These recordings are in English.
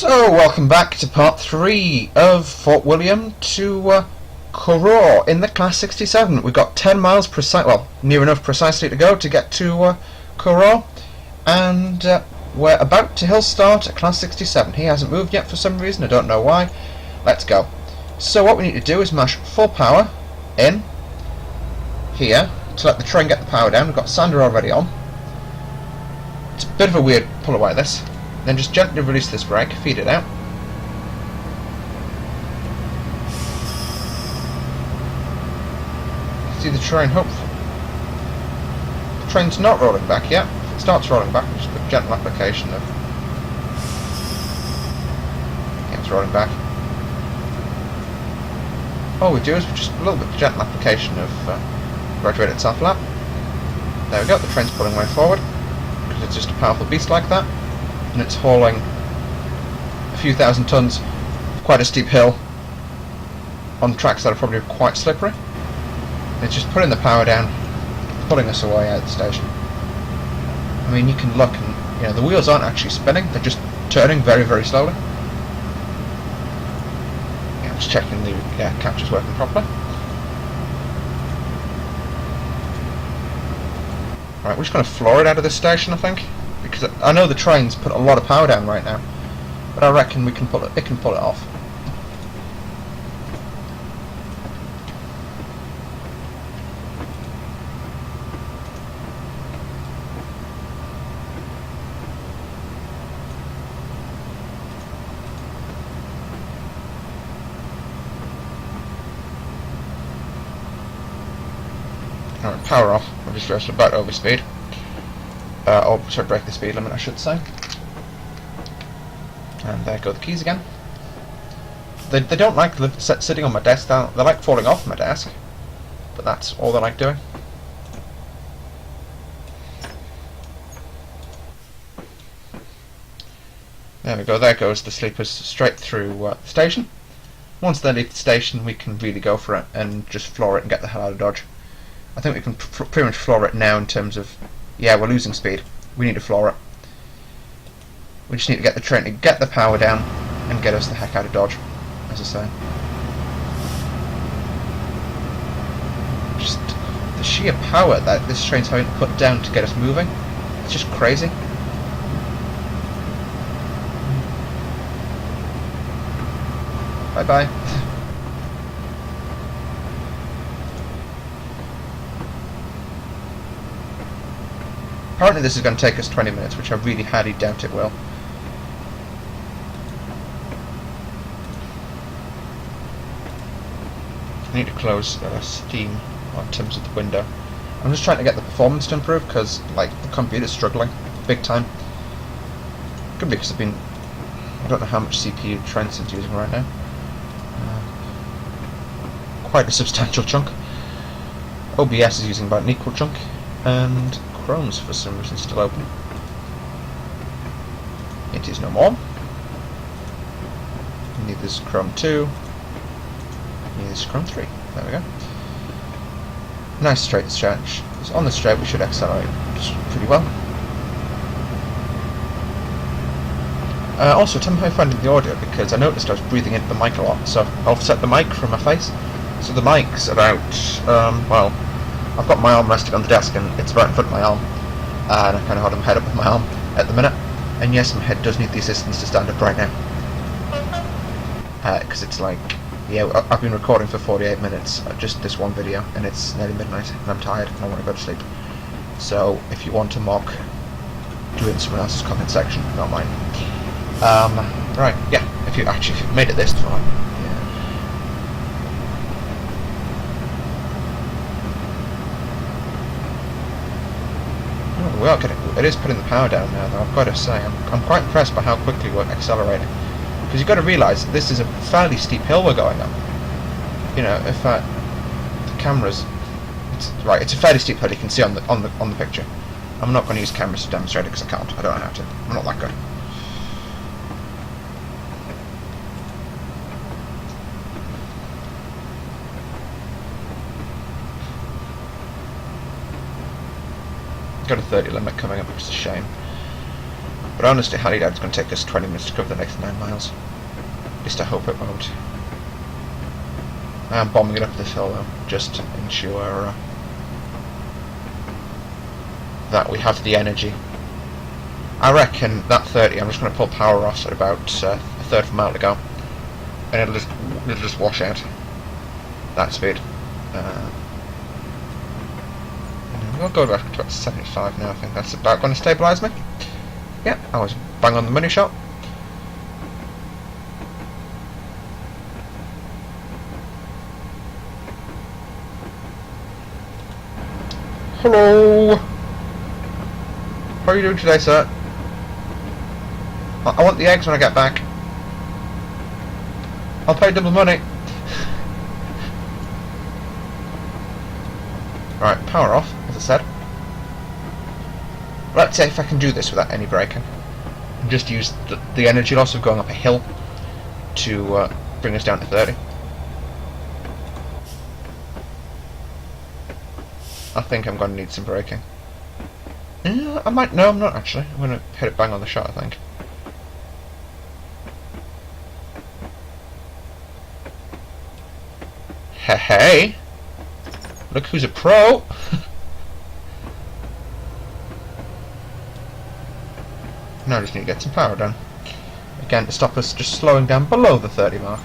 So, welcome back to part 3 of Fort William to Curoch in the Class 67. We've got 10 miles well, near enough precisely to go to get to Curoch, and we're about to hill start at Class 67. He hasn't moved yet for some reason, I don't know why. Let's go. So what we need to do is mash full power in here to let the train get the power down. We've got Sander already on. It's a bit of a weird pull away, this. Then just gently release this brake, feed it out. See the train, hopefully. The train's not rolling back yet. If it starts rolling back, we'll just put gentle application of... Yeah, it's rolling back. All we do is just a little bit of gentle application of graduated top lap. There we go, the train's pulling way forward, because it's just a powerful beast like that. And it's hauling a few thousand tons, quite a steep hill, on tracks that are probably quite slippery. And it's just putting the power down, pulling us away out of the station. I mean, you can look and, the wheels aren't actually spinning, they're just turning very, very slowly. Yeah, I'm just checking the capture's working properly. Right, we're just going to floor it out of this station, I think. Because I know the train's put a lot of power down right now, but I reckon it can pull it off. Alright, power off. I've just reached about overspeed. Sorry, break the speed limit, I should say. And there go the keys again. They don't like sitting on my desk, they like falling off my desk. But that's all they like doing. There we go, there goes the sleepers straight through the station. Once they leave the station, we can really go for it and just floor it and get the hell out of Dodge. I think we can pretty much floor it now in terms of... Yeah, we're losing speed. We need to floor it. We just need to get the train to get the power down and get us the heck out of Dodge, as I say. Just the sheer power that this train's having to put down to get us moving. It's just crazy. Bye-bye. Apparently this is going to take us 20 minutes, which I really highly doubt it will. I need to close Steam in terms of the window. I'm just trying to get the performance to improve because, like, the computer's struggling big time. Could be because I don't know how much CPU Trenton's using right now. Quite a substantial chunk. OBS is using about an equal chunk, and Chrome's for some reason still open. It is no more. Neither is Chrome 2. Neither is Chrome 3. There we go. Nice straight stretch. On the straight we should accelerate pretty well. Also, tell me how you're finding the audio, because I noticed I was breathing into the mic a lot, so I've offset the mic from my face. So the mic's about, well, I've got my arm resting on the desk and it's right in front of my arm, and I kind of hold my head up with my arm at the minute, and yes, my head does need the assistance to stand up right now, because it's like, yeah, I've been recording for 48 minutes, just this one video, and it's nearly midnight and I'm tired and I want to go to sleep. So if you want to mock, do it in someone else's comment section, not mine. Right, yeah, if you've made it this far. We are getting, it is putting the power down now, though, I've got to say. I'm quite impressed by how quickly we're accelerating. Because you've got to realise that this is a fairly steep hill we're going up. If the cameras... It's a fairly steep hill, you can see on the picture. I'm not going to use cameras to demonstrate it because I can't. I don't know how to. I'm not that good. Got a 30 limit coming up, which is a shame. But honestly, highly doubt it's going to take us 20 minutes to cover the next 9 miles. At least I hope it won't. I am bombing it up this hill though, just to ensure that we have the energy. I reckon that 30, I'm just going to pull power off at about a third of a mile to go, and it'll just wash out that speed. We'll go back to 75 now. I think that's about going to stabilise me. Yeah, I was bang on the money shot. Hello! How are you doing today, sir? I want the eggs when I get back. I'll pay double money. Right, power off, as I said. Let's see if I can do this without any braking. And just use the energy loss of going up a hill to bring us down to 30. I think I'm going to need some braking. Yeah, I might. No, I'm not actually. I'm going to hit it bang on the shot, I think. Hey! Look who's a pro! Now I just need to get some power down. Again, to stop us just slowing down below the 30 mark.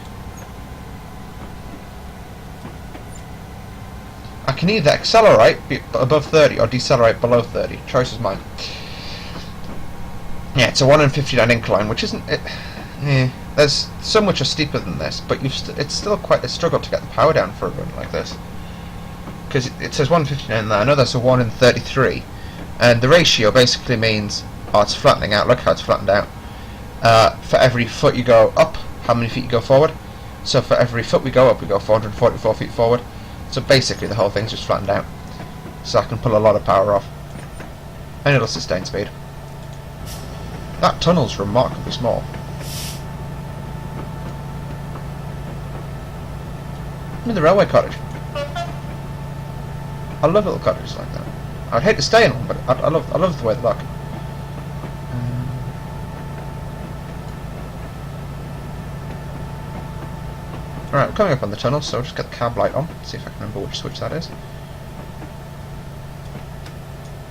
I can either accelerate above 30 or decelerate below 30. Choice is mine. Yeah, it's a 1 in 59 incline, which isn't... there's so much steeper than this, but it's still quite a struggle to get the power down for a run like this. Because it says 1 in 59 there. I know that's a 1 in 33. And the ratio basically means... Oh, it's flattening out. Look how it's flattened out. For every foot you go up, how many feet you go forward. So for every foot we go up, we go 444 feet forward. So basically the whole thing's just flattened out. So I can pull a lot of power off. And it'll sustain speed. That tunnel's remarkably small. I'm in the railway cottage. I love little cottages like that. I'd hate to stay in one, but I love the way they look. Alright, we're coming up on the tunnel, so I'll just get the cab light on, see if I can remember which switch that is.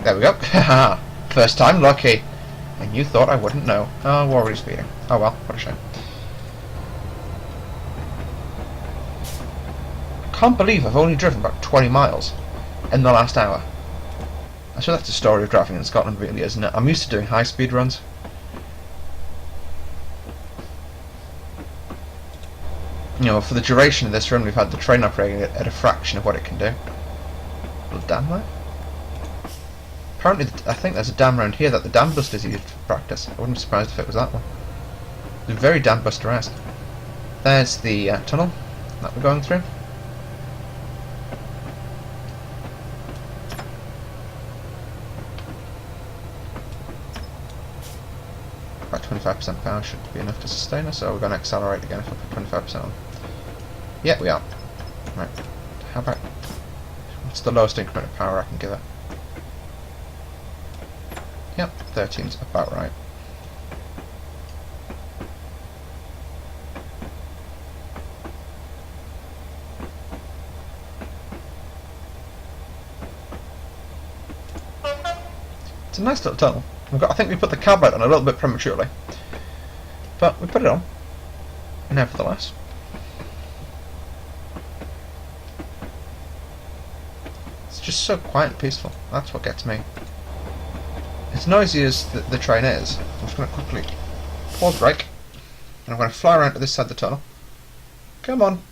There we go. Haha! First time lucky! And you thought I wouldn't know. Oh, we're already speeding. Oh well, what a shame. I can't believe I've only driven about 20 miles in the last hour. I suppose that's the story of driving in Scotland, really, isn't it? I'm used to doing high-speed runs. You know, for the duration of this run, we've had the train operating at a fraction of what it can do. Little dam there. Apparently, I think there's a dam around here that the dam busters used for practice. I wouldn't be surprised if it was that one. It's very dam buster-esque. There's the tunnel that we're going through. About 25% power should be enough to sustain us, so we're going to accelerate again if I put 25% on. Yeah, we are. Right. How about... What's the lowest increment of power I can give it? Yep, 13's about right. It's a nice little tunnel. I think we put the cab light on a little bit prematurely, but we put it on, nevertheless. It's just so quiet and peaceful. That's what gets me. As noisy as the train is, I'm just going to quickly pause brake, and I'm going to fly around to this side of the tunnel. Come on.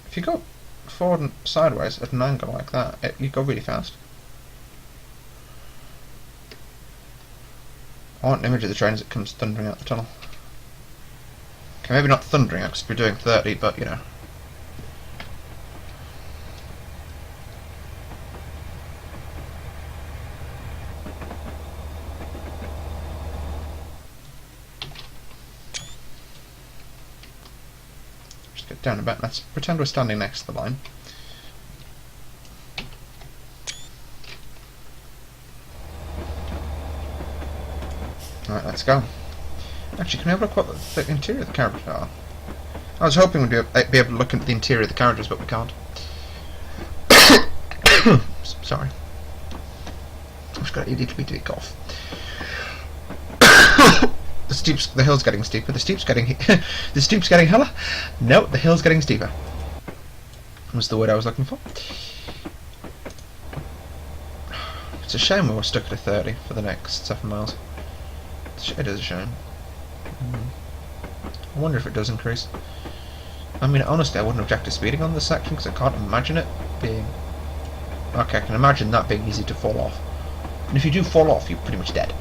If you go forward and sideways at an angle like that, you go really fast. I want an image of the train as it comes thundering out the tunnel. Okay, maybe not thundering out because we're doing 30, but you know. Get down a bit. Let's pretend we're standing next to the line. Right, let's go. Actually, can I have a look what the interior of the carriages are? I was hoping we'd be able to look at the interior of the carriages, but we can't. Sorry. I've just got an itty-bitty cough. The hill's getting steeper. The steep's getting the steep's getting hella. No, the hill's getting steeper. Was the word I was looking for. It's a shame we were stuck at a 30 for the next 7 miles. It is a shame. I wonder if it does increase. I mean, honestly, I wouldn't object to speeding on this section because I can't imagine it being. Okay, I can imagine that being easy to fall off. And if you do fall off, you're pretty much dead.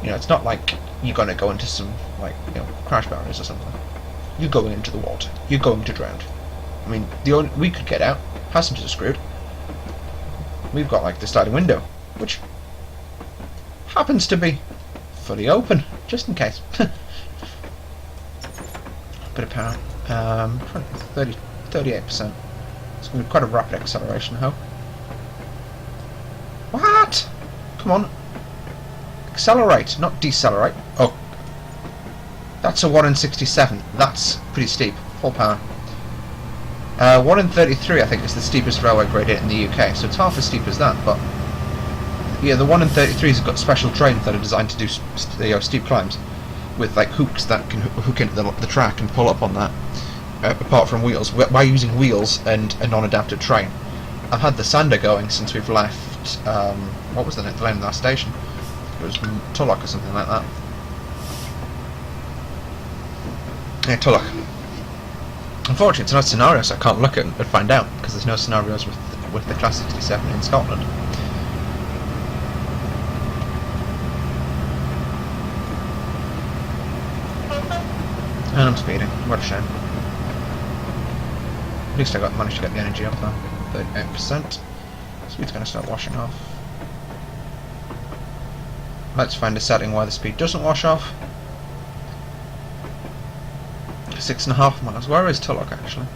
You know, it's not like you're gonna go into some, like, you know, crash barriers or something. You're going into the water. You're going to drown. I mean, we could get out. Passengers are screwed. We've got, like, the sliding window, which happens to be fully open, just in case. Bit of power. 38%. It's going to be quite a rapid acceleration, I hope. What? Come on. Accelerate, not decelerate. Oh. That's a 1 in 67. That's pretty steep. Full power. 1 in 33, I think, is the steepest railway grade in the UK, so it's half as steep as that, but yeah, the 1 in 33's have got special trains that are designed to do steep climbs with, like, hooks that can hook into the track and pull up on that, apart from wheels, by using wheels and a non-adapted train. I've had the Sander going since we've left, what was the name of the last station? It was Curoch or something like that. Yeah, Curoch. Unfortunately, it's not a scenario, so I can't look at and find out, because there's no scenarios with the Class 67 in Scotland. And I'm speeding. What a shame. At least I managed to get the energy up though. 38%. Speed's going to start washing off. Let's find a setting where the speed doesn't wash off. 6.5 miles. Where is Curoch actually?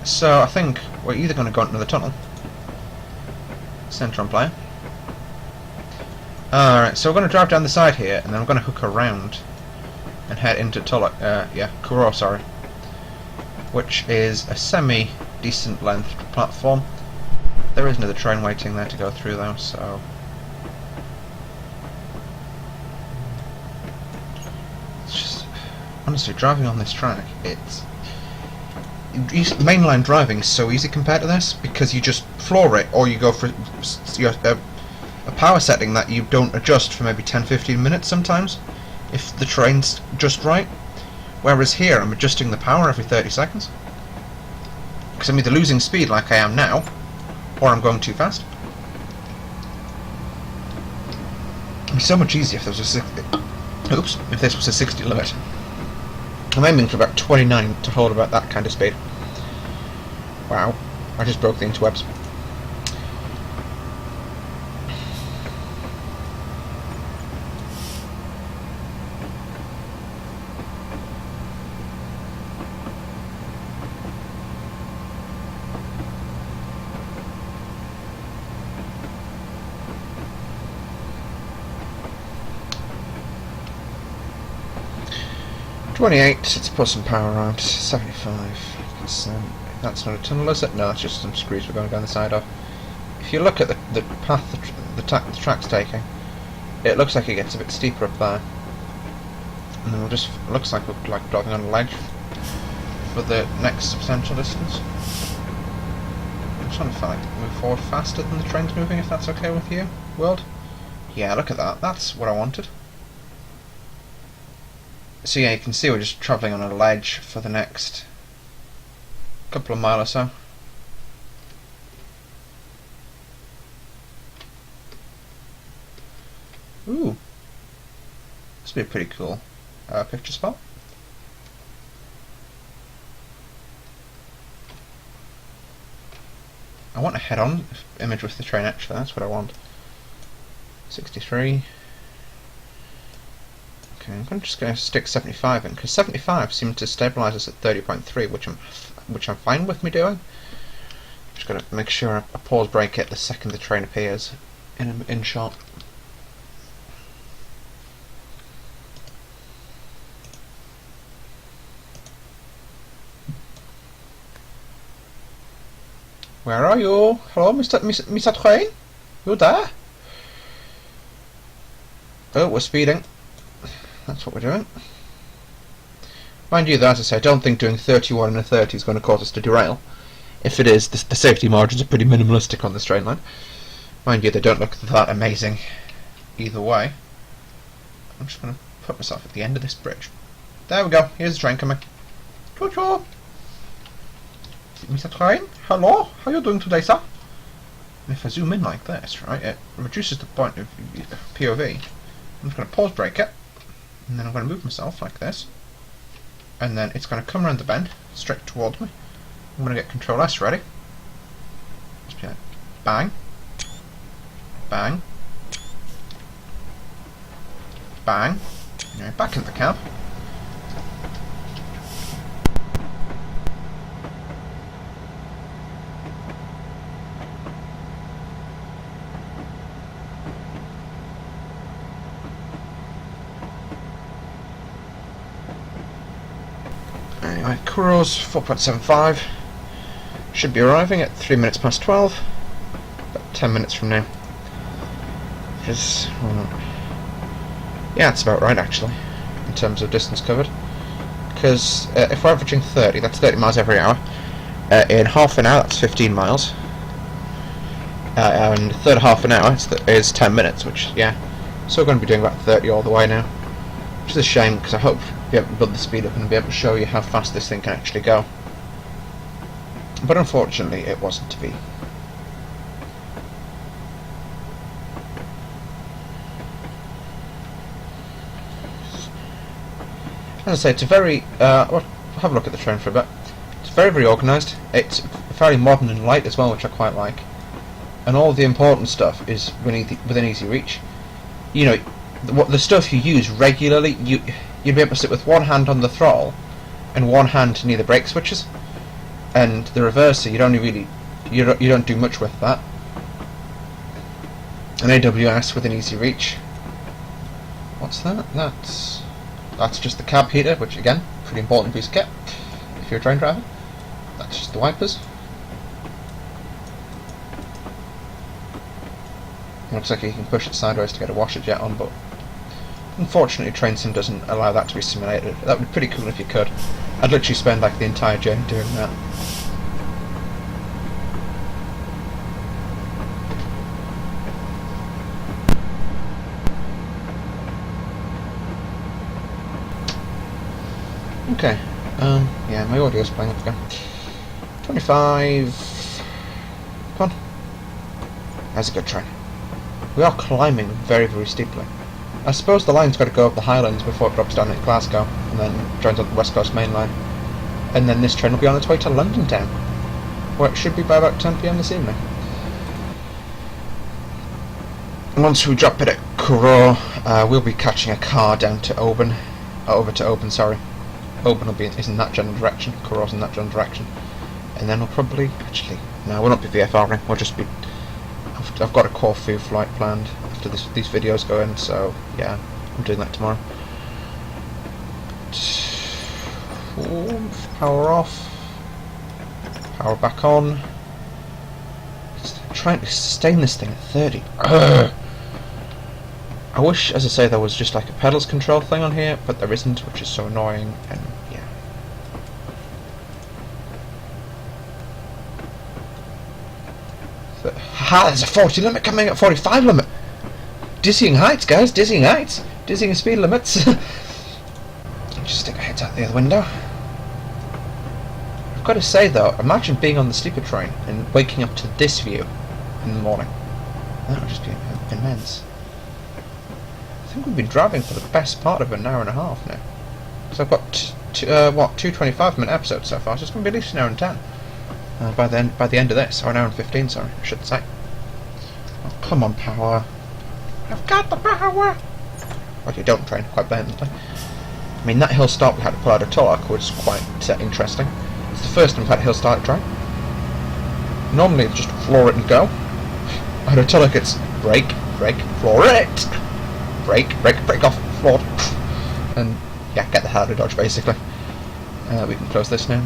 So I think we're either going to go into the tunnel. Centre on player. Alright, so we're going to drive down the side here, and then we're going to hook around and head into Curoch, Curoch, sorry. Which is a semi-decent length platform. There is another train waiting there to go through though, so... Honestly, driving on this track, it's... Mainline driving is so easy compared to this, because you just floor it, or you go for a power setting that you don't adjust for maybe 10-15 minutes sometimes, if the train's just right. Whereas here, I'm adjusting the power every 30 seconds. Because I'm either losing speed like I am now, or I'm going too fast. It'd be so much easier if there was a 60... Oops, if this was a 60 limit. I'm aiming for about 29 to hold about that kind of speed. Wow, I just broke the interwebs. Let's put some power around. 75%. That's not a tunnel, is it? No, it's just some screws we're going down the side of. If you look at the path the track's taking, it looks like it gets a bit steeper up there. And then looks like we're like driving on a ledge for the next substantial distance. I'm trying to move forward faster than the train's moving, if that's okay with you, world? Yeah, look at that. That's what I wanted. So yeah, you can see we're just travelling on a ledge for the next couple of miles or so. Ooh, this would be a pretty cool picture spot. I want a head-on image with the train actually, that's what I want. 63. Okay, I'm just going to stick 75 in, because 75 seems to stabilise us at 30.3, which I'm fine with me doing. Just got to make sure I pause brake it the second the train appears in shot. Where are you? Hello, Mr. Train? You there? Oh, we're speeding. That's what we're doing. Mind you, though, as I say, I don't think doing 31 and a 30 is going to cause us to derail. If it is, the safety margins are pretty minimalistic on the straight line. Mind you, they don't look that amazing either way. I'm just going to put myself at the end of this bridge. There we go. Here's the train coming. Choo-choo! Mr. Train? Hello? How are you doing today, sir? And if I zoom in like this, right, it reduces the point of POV. I'm just going to pause brake it, and then I'm going to move myself like this. And then it's going to come around the bend, straight towards me. I'm going to get Control S ready. Just be like, bang, bang, bang. Anyway, back into the cab. Anyway, Curoch's 4.75 should be arriving at 3 minutes past 12, about 10 minutes from now. Which yeah, that's about right actually, in terms of distance covered. Because if we're averaging 30, that's 30 miles every hour. In half an hour, that's 15 miles. And third half an hour is 10 minutes, which, yeah. So we're going to be doing about 30 all the way now. Which is a shame, because I hope be able to build the speed up and be able to show you how fast this thing can actually go. But unfortunately it wasn't to be. As I say, it's a very well, have a look at the train for a bit. It's very organised. It's fairly modern and light as well, which I quite like. And all the important stuff is within easy reach. You know, the stuff you use regularly, you'd be able to sit with one hand on the throttle and one hand near the brake switches, and the reverser you don't do much with that. An AWS within easy reach. What's that? That's just the cab heater, which again, pretty important piece of kit if you're a train driver. That's just the wipers. Looks like you can push it sideways to get a washer jet on, but unfortunately Train Sim doesn't allow that to be simulated. That would be pretty cool if you could. I'd literally spend like the entire journey doing that. Okay, yeah, my audio's playing up again. 25... Come on. That's a good train. We are climbing very, very steeply. I suppose the line's got to go up the Highlands before it drops down at Glasgow, and then joins on the West Coast Main Line. And then this train will be on its way to London Town, where it should be by about 10 PM this evening. Once we drop it at Curoch, we'll be catching a car down to Oban. Over to Oban, sorry. Oban is in that general direction, Curoch's in that general direction. And then we'll probably... Actually, no, we'll not be VFRing, we'll just be... I've got a Corfu flight planned after these videos go in, so yeah, I'm doing that tomorrow. Power off. Power back on. Just trying to sustain this thing at 30. Ugh. I wish, as I say, there was just like a pedals control thing on here, but there isn't, which is so annoying, and yeah. Haha, there's a 40 limit coming up, 45 limit! Dizzying heights, guys, dizzying heights! Dizzying speed limits! Just stick our heads out the other window. I've got to say though, imagine being on the sleeper train and waking up to this view in the morning. That would just be immense. I think we've been driving for the best part of an hour and a half now. So I've got, 2 25-minute episodes so far, so it's going to be at least an hour and 10. By the end of this, or an hour and 15, sorry, I should say. Oh, come on, power. I've got the power! Well, you don't train quite vehemently. I mean, that hill start we had to pull out a torque was quite interesting. It's the first time we've had a hill start train. Normally, it's just floor it and go. Out of torque, it's brake, floor it! Brake off, floor. And, yeah, get the hell out of dodge, basically. We can close this now.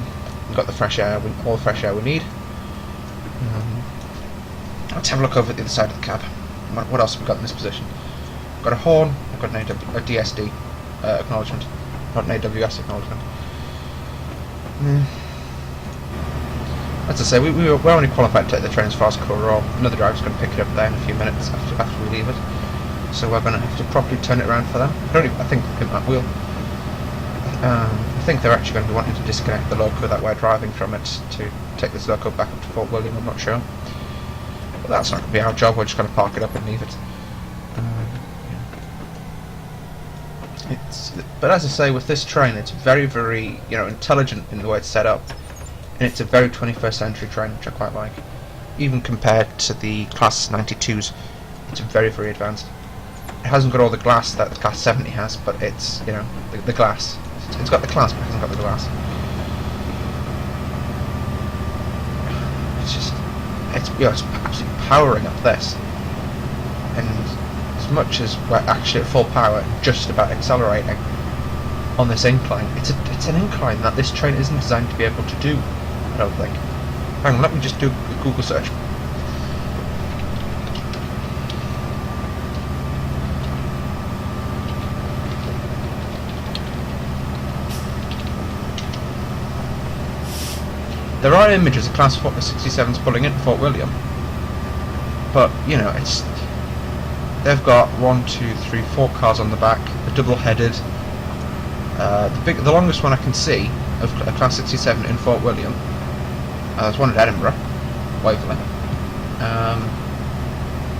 We've got the fresh air, all the fresh air we need. Let's have a look over at the other side of the cab. What else have we got in this position? We've got a horn, we've got an a DSD acknowledgement, not an AWS acknowledgement. As I say, we're only qualified to take the train as far as Curoch. Another driver's going to pick it up there in a few minutes after we leave it. So we're going to have to properly turn it around for them. I think I think they're actually going to be wanting to disconnect the loco that we're driving from it to take this loco back up to Fort William. I'm not sure. But that's not going to be our job. We're just going to park it up and leave it. But as I say, with this train, it's very, very intelligent in the way it's set up, and it's a very 21st century train, which I quite like. Even compared to the Class 92s, it's very, very advanced. It hasn't got all the glass that the Class 70 has, but it's the glass. It's got the class, but it hasn't got the glass. It's absolutely powering up this, and as much as we're actually at full power, just about accelerating on this incline, it's an incline that this train isn't designed to be able to do, I don't think. Hang on, let me just do a Google search. There are images of Class 67s pulling into Fort William, but they've got 1, 2, 3, 4 cars on the back. They're double-headed. The longest one I can see of a Class 67 in Fort William. There's one at Edinburgh, Waverley.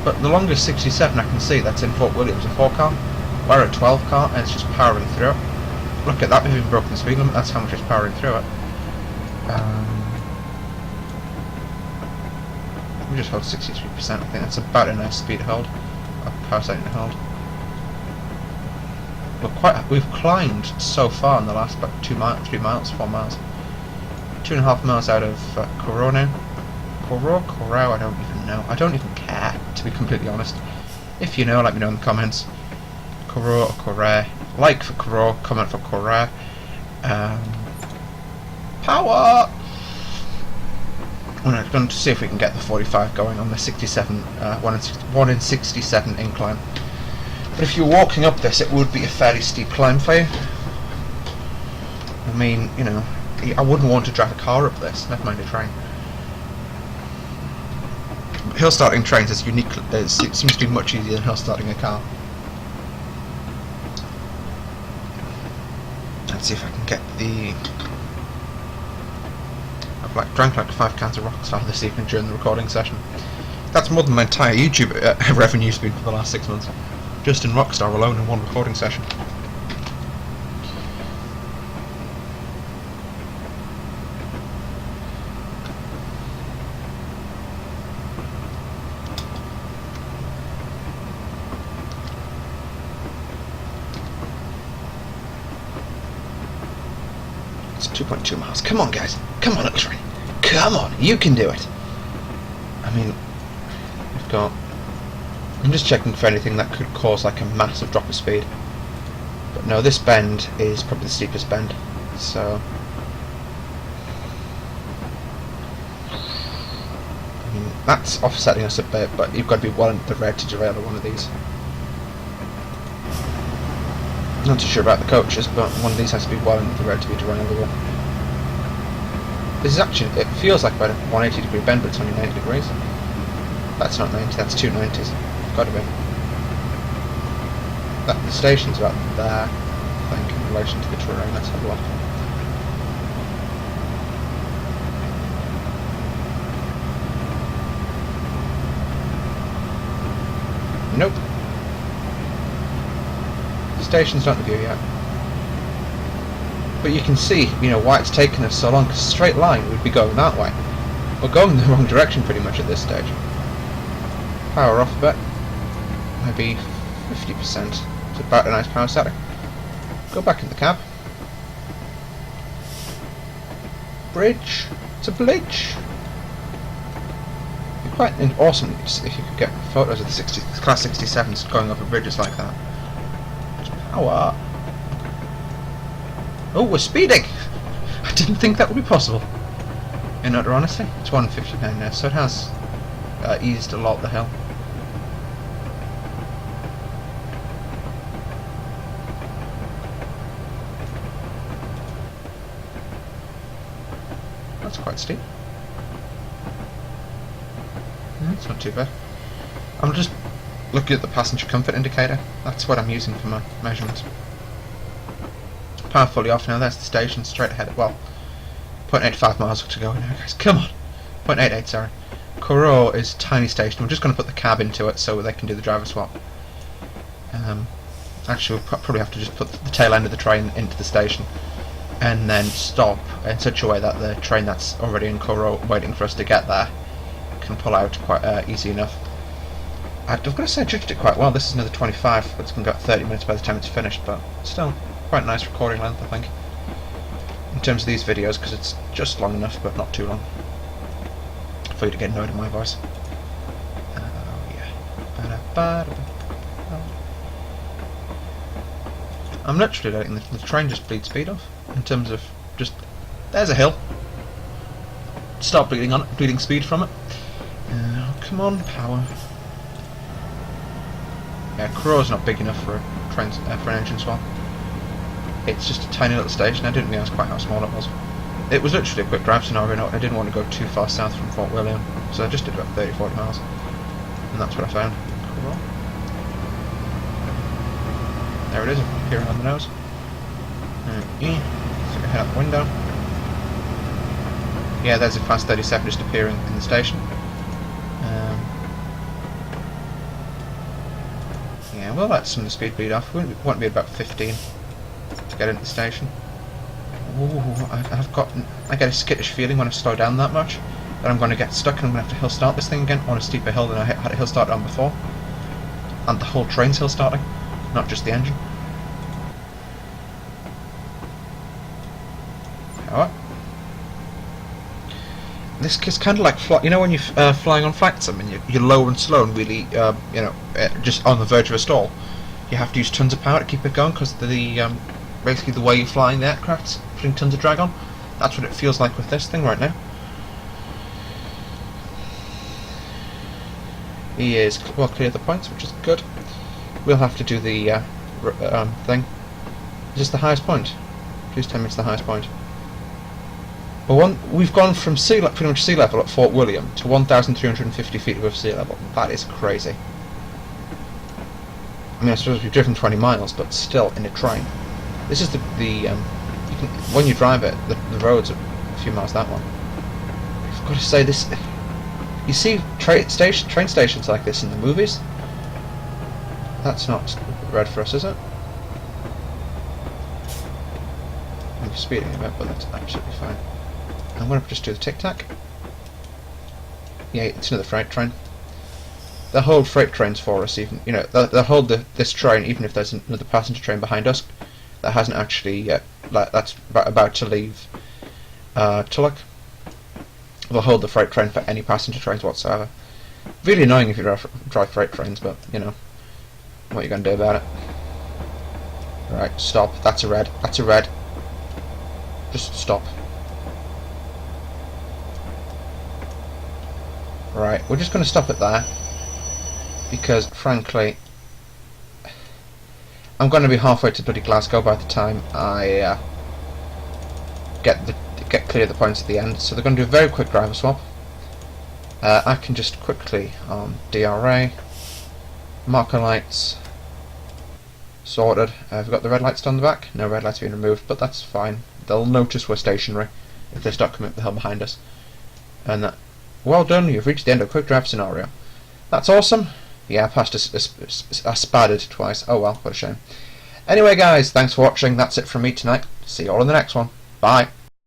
But the longest 67 I can see that's in Fort William is a 4-car. We're a 12-car, and it's just powering through it. Look at that, we've even broken the speed limit. That's how much it's powering through it. We just hold 63%. I think that's about a nice speed to hold, power setting to hold. We've climbed so far in the last about 2 miles, 3 miles, 4 miles, 2.5 miles out of Curoch now. Curoch, I don't even know. I don't even care, to be completely honest. If you know, let me know in the comments. Curoch or Curoch. Like for Curoch, comment for Curoch. Power! We're going to see if we can get the 45 going on the 67, 1 in 67 incline. But if you're walking up this, it would be a fairly steep climb for you. I mean, I wouldn't want to drive a car up this, never mind a train. Hill starting trains is unique. It seems to be much easier than hill starting a car. Let's see if I can get the... I've drank like 5 cans of Rockstar this evening during the recording session. That's more than my entire YouTube revenue's been for the last 6 months. Just in Rockstar alone in one recording session. It's 2.2 miles. Come on, guys. Come on, X-Ray. Come on, you can do it. I mean, we've got... I'm just checking for anything that could cause like a massive drop of speed. But no, this bend is probably the steepest bend. So... I mean, that's offsetting us a bit, but you've got to be well into the red to derail one of these. Not too sure about the coaches, but one of these has to be well into the red to be derailable. This is actually, it feels like about a 180 degree bend, but it's only 90 degrees. That's not 90, that's 2 90s. Got to be. The station's about there, I think, in relation to the terrain. Let's have a look. Nope. The station's not in view yet. But you can see, why it's taken us so long, because a straight line would be going that way. We're going in the wrong direction pretty much at this stage. Power off a bit. Maybe 50%. It's about a nice power setting. Go back in the cab. Bridge. It's a bridge. It'd be quite awesome if you could get photos of the Class 67s going over bridges like that. Power. Oh, we're speeding! I didn't think that would be possible. In utter honesty, it's 1:59 now, so it has eased a lot of the hill. That's quite steep. It's not too bad. I'm just looking at the passenger comfort indicator. That's what I'm using for my measurements. Power fully off now. There's the station straight ahead. Well, 0.85 miles to go now, guys. Come on. 0.88, sorry. Curoch is a tiny station. We're just going to put the cab into it so they can do the driver swap. Actually, we'll probably have to just put the tail end of the train into the station and then stop in such a way that the train that's already in Curoch waiting for us to get there can pull out quite easy enough. I've got to say I judged it quite well. This is another 25, but it's going to go 30 minutes by the time it's finished, but still quite a nice recording length, I think, in terms of these videos, because it's just long enough but not too long for you to get annoyed at my voice. Oh yeah. I'm literally letting the train just bleed speed off, in terms of just, there's a hill, start bleeding speed from it. Come on, power. Yeah, Curoch's not big enough for an engine swap. It's just a tiny little station. I didn't realise quite how small it was. It was literally a quick drive scenario. I didn't want to go too far south from Fort William, so I just did about 30-40 miles, and that's what I found. Curoch. There it is, appearing on the nose. Stick your head out the window. Yeah, there's a fast 37 just appearing in the station. Yeah, we'll let some of the speed bleed off. We want to be about 15 to get into the station. Ooh, I get a skittish feeling when I slow down that much that I'm going to get stuck and I'm going to have to hill start this thing again on a steeper hill than I had a hill start on before. And the whole train's hill starting, not just the engine. Power. This is kind of like, you know, when you're flying on flight sim and you're low and slow and really, just on the verge of a stall. You have to use tons of power to keep it going because basically the way you're flying the aircraft's putting tons of drag on. That's what it feels like with this thing right now. He is well clear of the points, which is good. We'll have to do the thing. Is this the highest point? Please tell me it's the highest point. Well, we've gone from pretty much sea level at Fort William to 1,350 feet above sea level. That is crazy. I mean, I suppose we've driven 20 miles, but still in a train. This is when you drive it, the roads are a few miles that one. I've got to say this. You see train stations like this in the movies. That's not red for us, is it? I'm speeding a bit, but that's absolutely fine. I'm going to just do the tic-tac. Yeah, it's another freight train. They'll hold freight trains for us, even, you know, they'll hold this train even if there's another passenger train behind us that hasn't actually yet, that's about to leave Curoch. They'll hold the freight train for any passenger trains whatsoever. Really annoying if you drive freight trains, but, you know, what are you going to do about it? Right, stop. That's a red. That's a red. Just stop. Right, we're just going to stop it there because, frankly, I'm going to be halfway to bloody Glasgow by the time I get clear of the points at the end. So they're going to do a very quick driver swap. I can just quickly DRA, marker lights, sorted. I've got the red lights on the back. No red lights being removed, but that's fine. They'll notice we're stationary if they start coming up the hill behind us. And that. Well done, you've reached the end of a quick drive scenario. That's awesome. Yeah, I passed I spattered twice. Oh well, what a shame. Anyway guys, thanks for watching. That's it from me tonight. See you all in the next one. Bye.